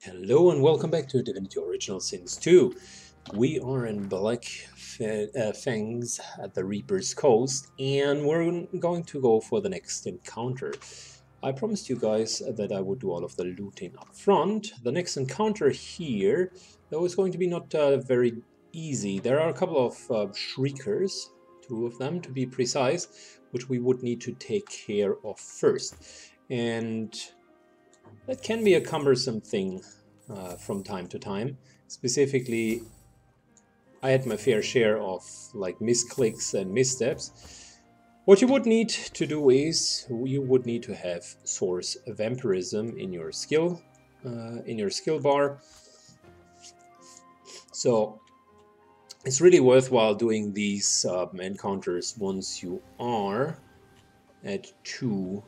Hello and welcome back to Divinity Original Sins 2. We are in Black Fangs at the Reaper's Coast, and we're going to go for the next encounter. I promised you guys that I would do all of the looting up front. The next encounter here, though, is going to be not very easy. There are a couple of Shriekers, two of them to be precise, which we would need to take care of first. And that can be a cumbersome thing from time to time. Specifically, I had my fair share of like misclicks and missteps. What you would need to do is you would need to have source vampirism in your skill bar. So it's really worthwhile doing these encounters once you are at 2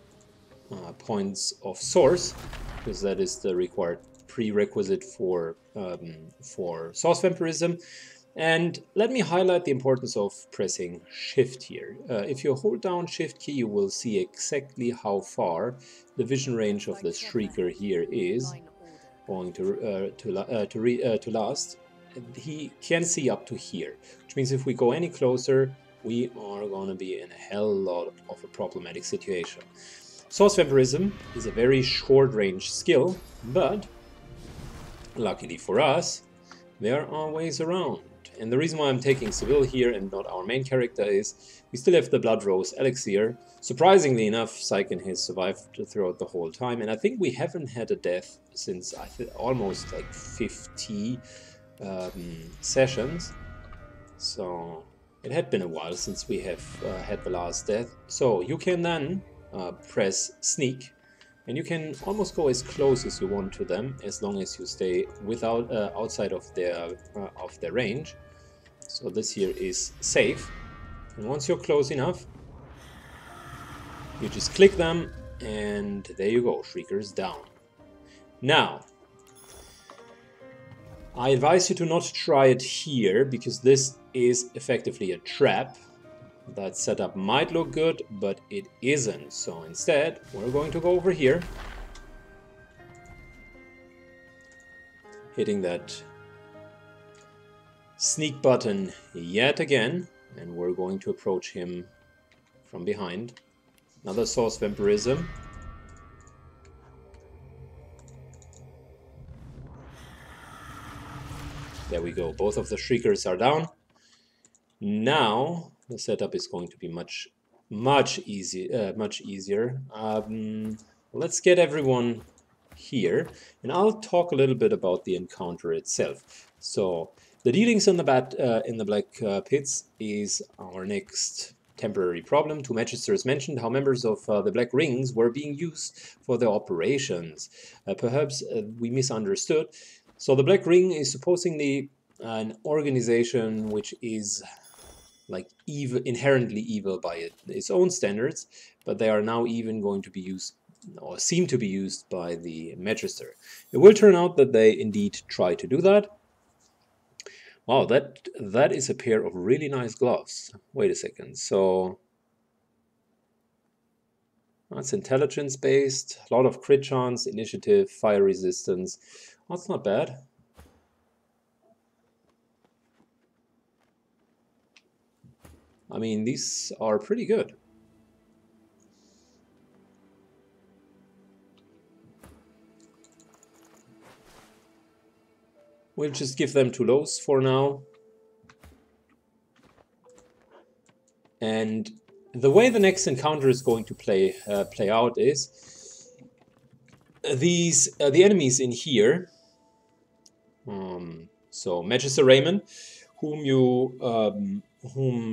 points of source, because that is the required prerequisite for source vampirism. And let me highlight the importance of pressing Shift here. If you hold down Shift key, you will see exactly how far the vision range of the Shrieker here is going to last. He can see up to here, which means if we go any closer, we are going to be in a hell lot of a problematic situation. Source Vampirism is a very short-range skill, but luckily for us, there are ways around. And the reason why I'm taking Seville here and not our main character is we still have the Blood Rose Elixir. Surprisingly enough, Syken has survived throughout the whole time, and I think we haven't had a death since almost like 50 sessions. So it had been a while since we have had the last death. So you can then press Sneak, and you can almost go as close as you want to them, as long as you stay outside of their range. So this here is safe, and once you're close enough, you just click them, and there you go, Shrieker's down. Now, I advise you to not try it here, because this is effectively a trap. That setup might look good, but it isn't. So instead, we're going to go over here, hitting that sneak button yet again, and we're going to approach him from behind. Another source vampirism. There we go. Both of the Shriekers are down. Now the setup is going to be much easier. Let's get everyone here, and I'll talk a little bit about the encounter itself. So the dealings in the Black Pits is our next temporary problem. Two Magisters mentioned how members of the Black Rings were being used for their operations. Perhaps we misunderstood. So the Black Ring is supposedly an organization which is like inherently evil by its own standards, but they are now even going to be used, or seem to be used, by the Magister. It will turn out that they indeed try to do that. Wow, that is a pair of really nice gloves. Wait a second, so that's intelligence based, a lot of crit chance, initiative, fire resistance. That's not bad. I mean, these are pretty good. We'll just give them 2 lows for now. And the way the next encounter is going to play out is the enemies in here. So Magister Raymond, whom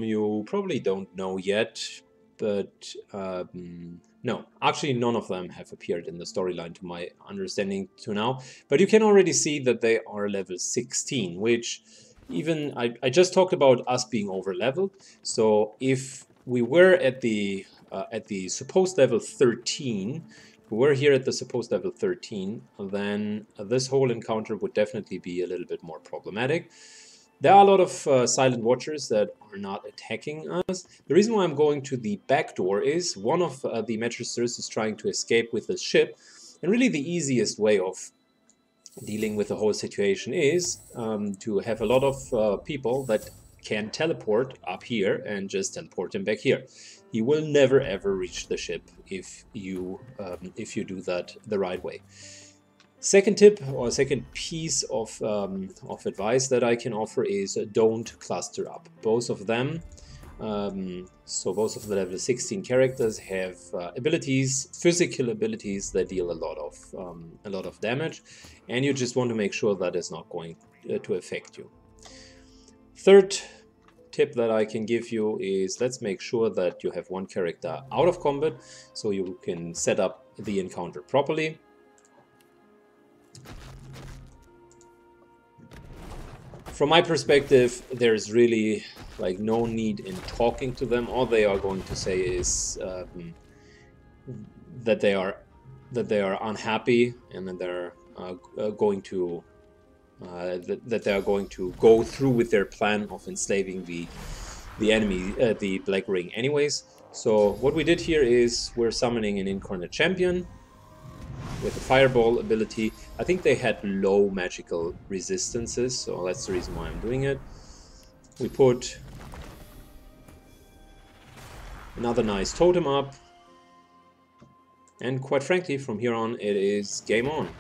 you probably don't know yet, but no, actually none of them have appeared in the storyline to my understanding to now. But you can already see that they are level 16, which even I just talked about us being over leveled. So if we were at the supposed level 13, if we were here at the supposed level 13, then this whole encounter would definitely be a little bit more problematic. There are a lot of silent watchers that are not attacking us. The reason why I'm going to the back door is one of the Magisters is trying to escape with his ship, and really the easiest way of dealing with the whole situation is to have a lot of people that can teleport up here and just teleport him back here. He will never ever reach the ship if you do that the right way. Second tip or second piece of advice that I can offer is don't cluster up. Both of them, so both of the level 16 characters have abilities, physical abilities that deal a lot of damage, and you just want to make sure that it's not going to affect you. Third tip that I can give you is let's make sure that you have one character out of combat so you can set up the encounter properly. From my perspective, there's really like no need in talking to them. All they are going to say is that they are unhappy and that they're going to go through with their plan of enslaving the enemy, the Black Ring, anyways. So what we did here is we're summoning an incarnate champion with a fireball ability. I think they had low magical resistances, so that's the reason why I'm doing it. We put another nice totem up, and quite frankly, from here on, it is game on.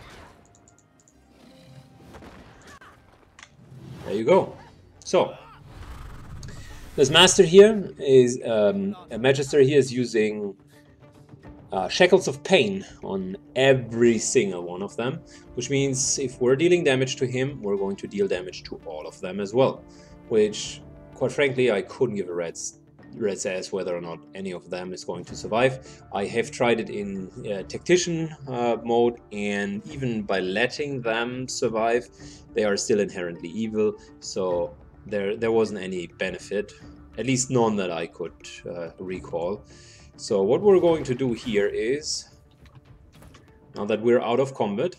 There you go. So this master here is a magister here is using Shackles of Pain on every single one of them, which means if we're dealing damage to him, we're going to deal damage to all of them as well, which, quite frankly, I couldn't give a rat's ass whether or not any of them is going to survive. I have tried it in tactician mode, and even by letting them survive, they are still inherently evil, so there wasn't any benefit, at least none that I could recall. So what we're going to do here is, now that we're out of combat,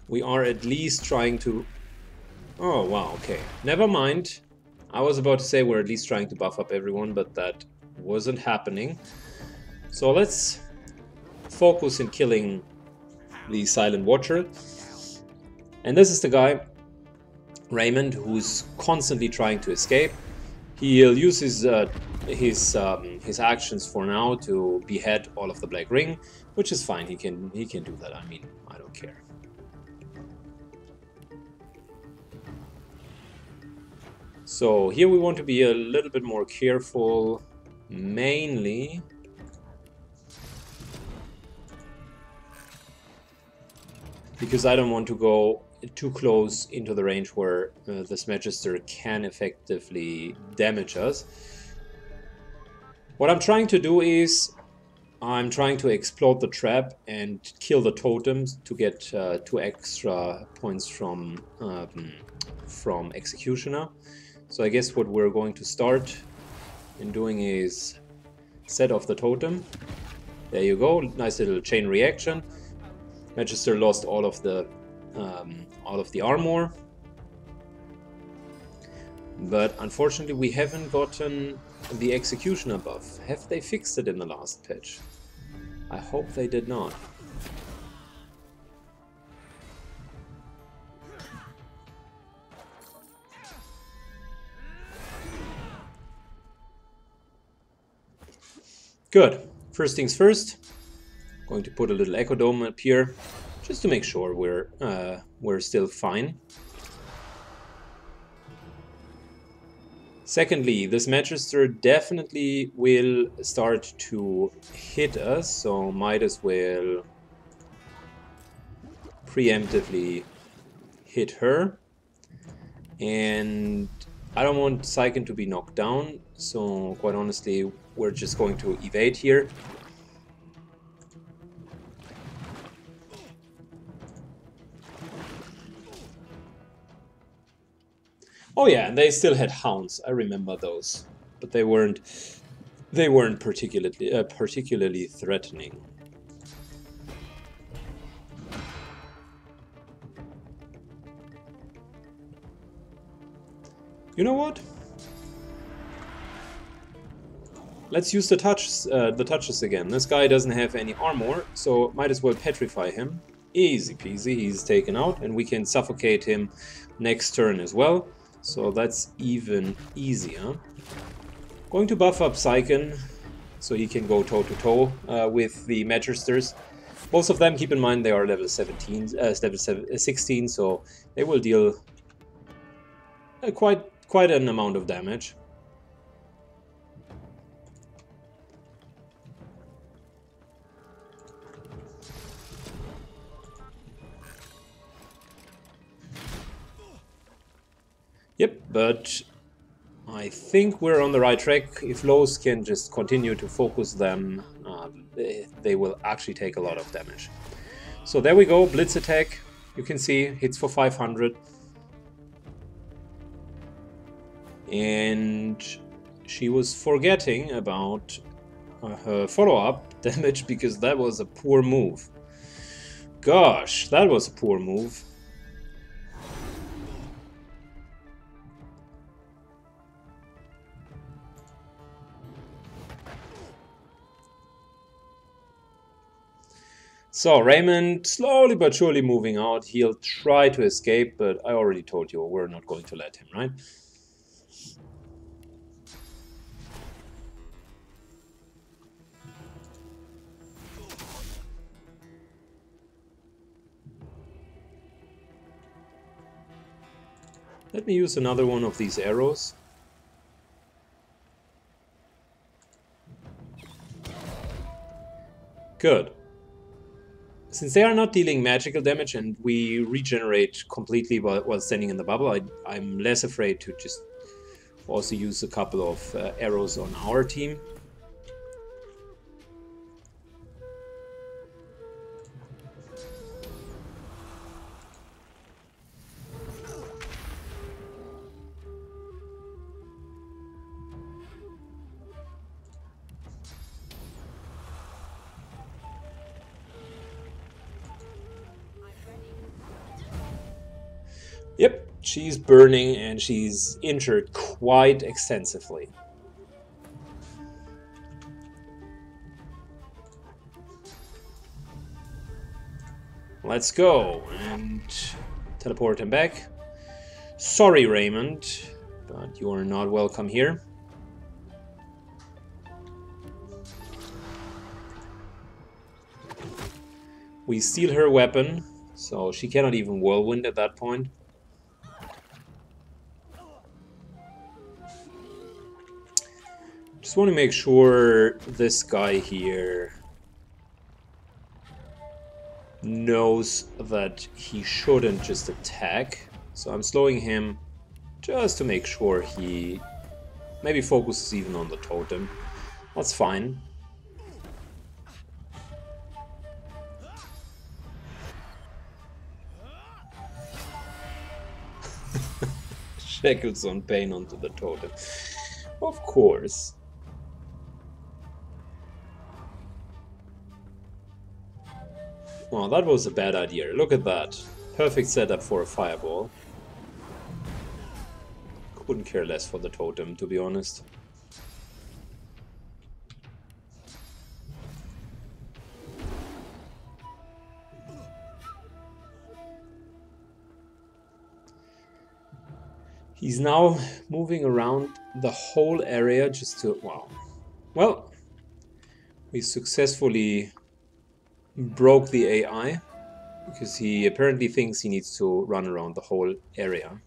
we are at least trying to... Oh, wow, okay. Never mind. I was about to say we're at least trying to buff up everyone, but that wasn't happening. So let's focus in killing the Silent Watcher. And this is the guy, Raymond, who's constantly trying to escape. He'll use his actions for now to behead all of the Black Ring, which is fine. He can do that. I mean, I don't care. So here we want to be a little bit more careful, mainly because I don't want to go too close into the range where this Magister can effectively damage us. What I'm trying to do is I'm trying to explode the trap and kill the totems to get 2 extra points from Executioner. So I guess what we're going to start in doing is set off the totem. There you go, nice little chain reaction. Magister lost all of the armor, but unfortunately we haven't gotten the Executioner buff. Have they fixed it in the last patch? I hope they did not. Good. First things first, going to put a little Echo Dome up here, just to make sure we're still fine. Secondly, this Magister definitely will start to hit us, so might as well preemptively hit her. And I don't want Syken to be knocked down, so quite honestly, we're just going to evade here. Oh yeah, and they still had hounds. I remember those, but they weren't particularly threatening. You know what? Let's use the touches again. This guy doesn't have any armor, so might as well petrify him. Easy peasy, he's taken out, and we can suffocate him next turn as well. So that's even easier. Going to buff up Psyken, so he can go toe-to-toe with the Magisters. Most of them, keep in mind, they are level 16, so they will deal quite an amount of damage. Yep, but I think we're on the right track. If Lowe's can just continue to focus them, they will actually take a lot of damage. So there we go, Blitz attack. You can see, hits for 500. And she was forgetting about her follow-up damage because that was a poor move. Gosh, that was a poor move. So, Raymond, slowly but surely moving out. He'll try to escape, but I already told you, we're not going to let him, right? Let me use another one of these arrows. Good. Since they are not dealing magical damage and we regenerate completely while standing in the bubble, I'm less afraid to just also use a couple of arrows on our team. Yep, she's burning and she's injured quite extensively. Let's go and teleport him back. Sorry, Raymond, but you are not welcome here. We steal her weapon, so she cannot even whirlwind at that point. Just want to make sure this guy here knows that he shouldn't just attack. So I'm slowing him just to make sure he maybe focuses even on the totem. That's fine. Shackles on pain onto the totem. Of course. Well, that was a bad idea. Look at that. Perfect setup for a fireball. Couldn't care less for the totem, to be honest. He's now moving around the whole area just to... wow. Well, we successfully broke the AI, because he apparently thinks he needs to run around the whole area.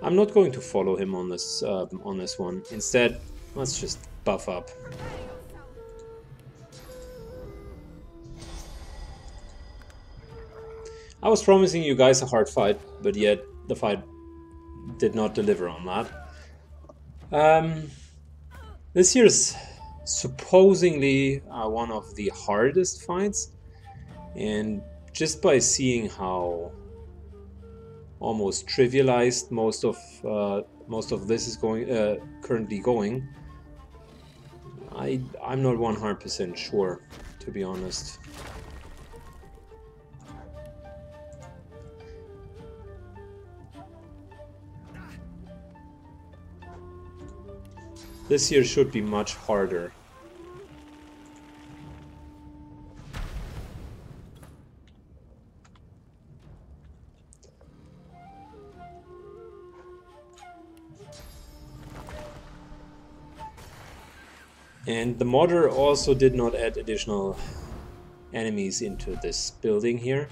I'm not going to follow him on this one. Instead, let's just buff up. I was promising you guys a hard fight, but yet the fight did not deliver on that. This year's supposedly one of the hardest fights, and just by seeing how almost trivialized most of this is currently going, I'm not 100% sure, to be honest. This here should be much harder. And the modder also did not add additional enemies into this building here.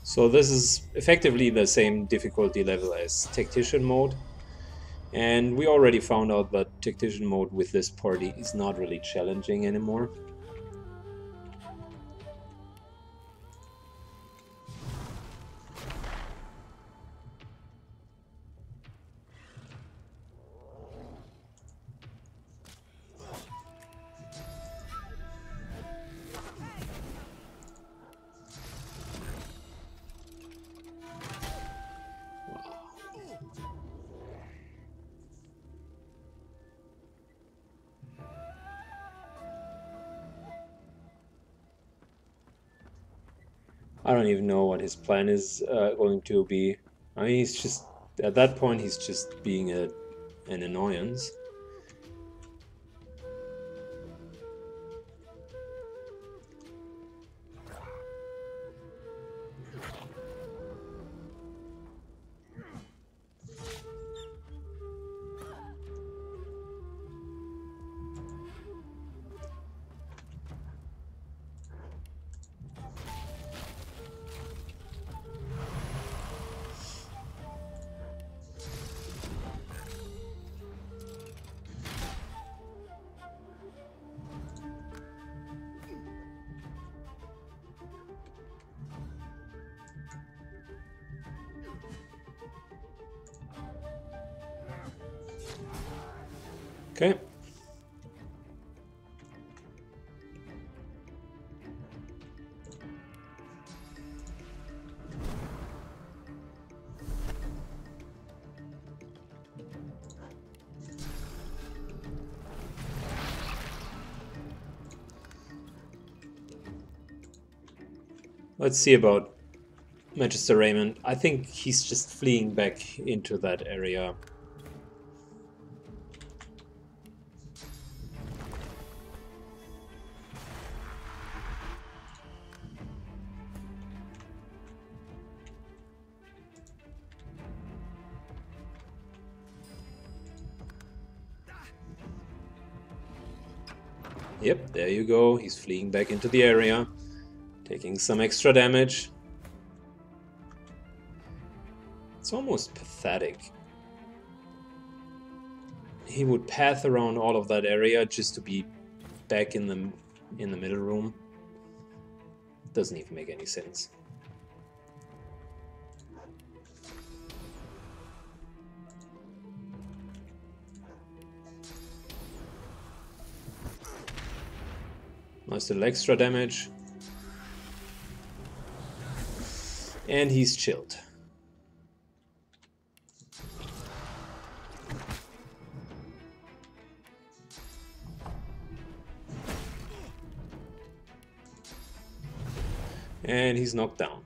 So this is effectively the same difficulty level as Tactician mode. And we already found out that Tactician mode with this party is not really challenging anymore. I don't even know what his plan is going to be. I mean, he's just, at that point, he's just being an annoyance. Okay. Let's see about Magister Raymond. I think he's just fleeing back into that area. Yep, there you go. He's fleeing back into the area, taking some extra damage. It's almost pathetic. He would path around all of that area just to be back in the middle room. Doesn't even make any sense. Nice little extra damage. And he's chilled. And he's knocked down.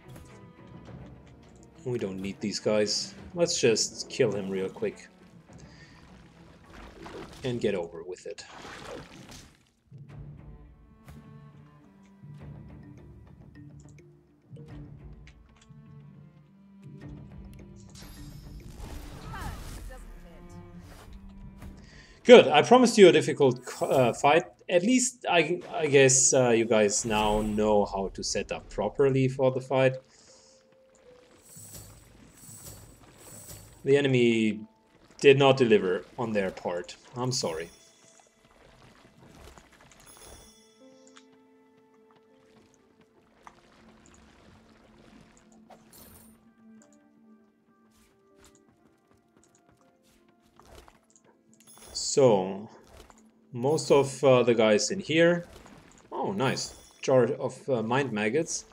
We don't need these guys. Let's just kill him real quick. And get over with it. Good. I promised you a difficult fight. At least I guess you guys now know how to set up properly for the fight. The enemy did not deliver on their part. I'm sorry. So, most of the guys in here. Oh, nice. Jar of mind maggots.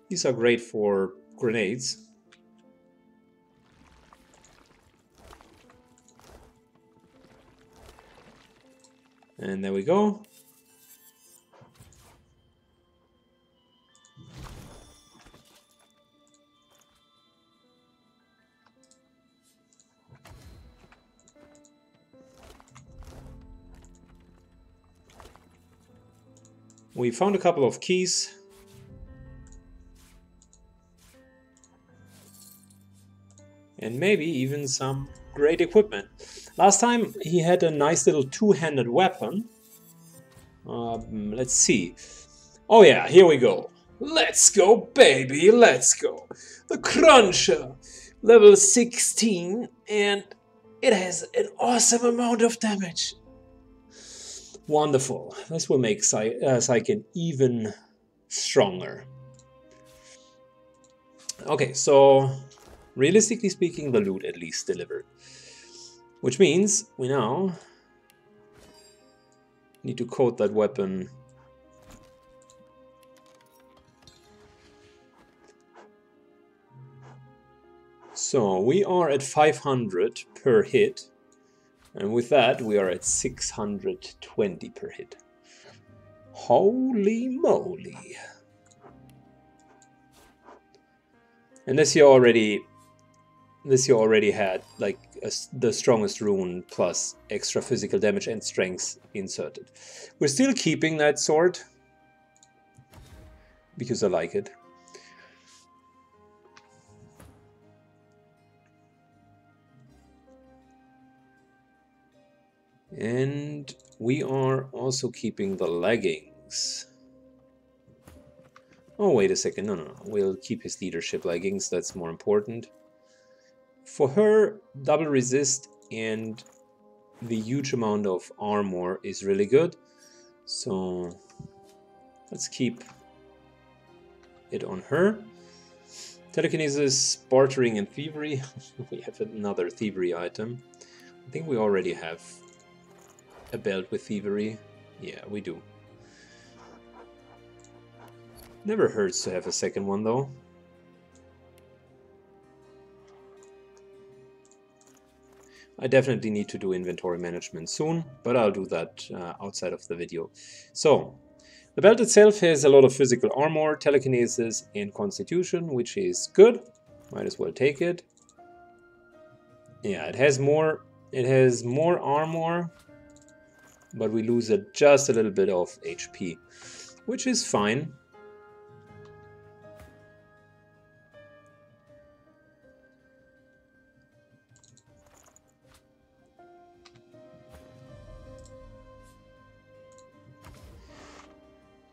These are great for grenades. And there we go. We found a couple of keys. And maybe even some great equipment. Last time he had a nice little two-handed weapon. Let's see. Oh yeah, here we go. Let's go, baby, let's go. The Cruncher, level 16, and it has an awesome amount of damage. Wonderful. This will make Saiken even stronger. Okay, so realistically speaking, the loot at least delivered. Which means we now need to code that weapon. So we are at 500 per hit. And with that, we are at 620 per hit. Holy moly. And this year already had like the strongest rune plus extra physical damage and strength inserted. We're still keeping that sword because I like it. And we are also keeping the leggings. Oh, wait a second. No. We'll keep his leadership leggings. That's more important. For her, double resist and the huge amount of armor is really good. So let's keep it on her. Telekinesis, bartering, and thievery. We have another thievery item. I think we already have a belt with thievery. Yeah, we do. Never hurts to have a second one though. I definitely need to do inventory management soon, but I'll do that outside of the video. So, the belt itself has a lot of physical armor, telekinesis, and constitution, which is good. Might as well take it. Yeah, it has more armor, but we lose just a little bit of HP, which is fine.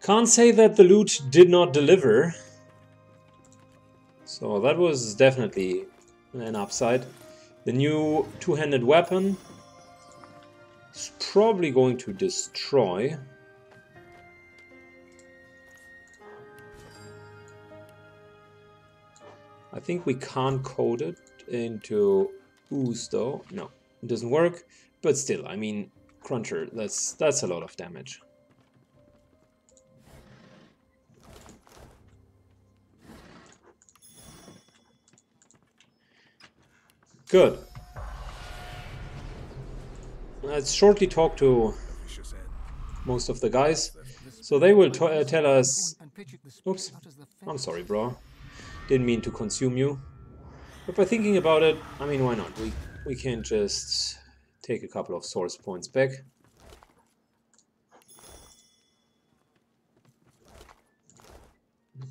Can't say that the loot did not deliver. So that was definitely an upside. The new two-handed weapon is probably going to destroy. I think we can't code it into ooze though. No, it doesn't work. But still, I mean, Cruncher, that's a lot of damage. Good. Let's shortly talk to most of the guys. So they will tell us... Oops, I'm sorry, bro. Didn't mean to consume you. But by thinking about it, I mean, why not? We can just take a couple of source points back.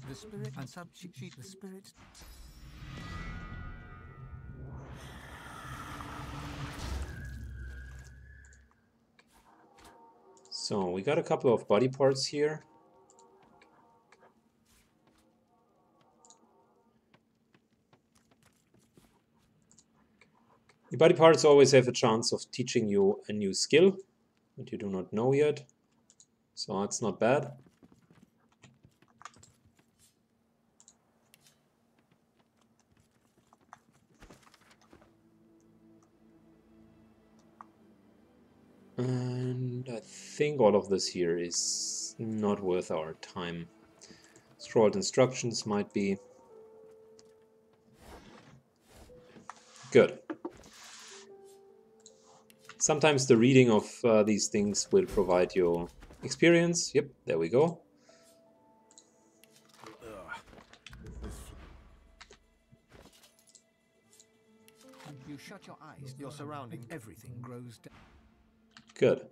The spirit and substitute the spirit. So we got a couple of body parts here. The body parts always have a chance of teaching you a new skill that you do not know yet. So that's not bad. And I think all of this here is not worth our time. Scrolled instructions might be. Good. Sometimes the reading of these things will provide you experience. Yep, there we go. You shut your eyes. Your surrounding, everything grows down. Good.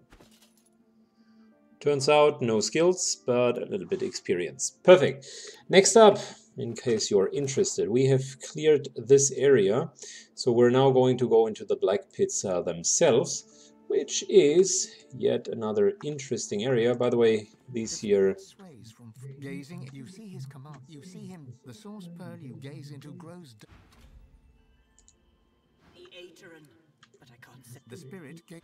Turns out no skills, but a little bit experience. Perfect. Next up, in case you're interested, we have cleared this area. So we're now going to go into the black pits themselves, which is yet another interesting area. By the way, these here... Sways from gazing. You see his command. You see him. The source pearl you gaze into grows down. But I can't say. The spirit gave.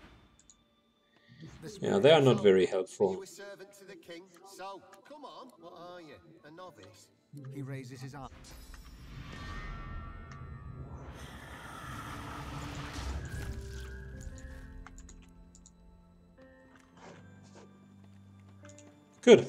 Yeah, they are not very helpful. You a servant to the king? So, come on. What are you? A novice? He raises his arm. Good.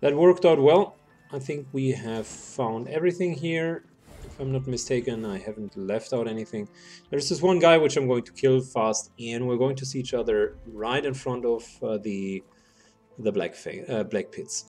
That worked out well. I think we have found everything here. If I'm not mistaken, I haven't left out anything. There's this one guy which I'm going to kill fast, and we're going to see each other right in front of the black pits.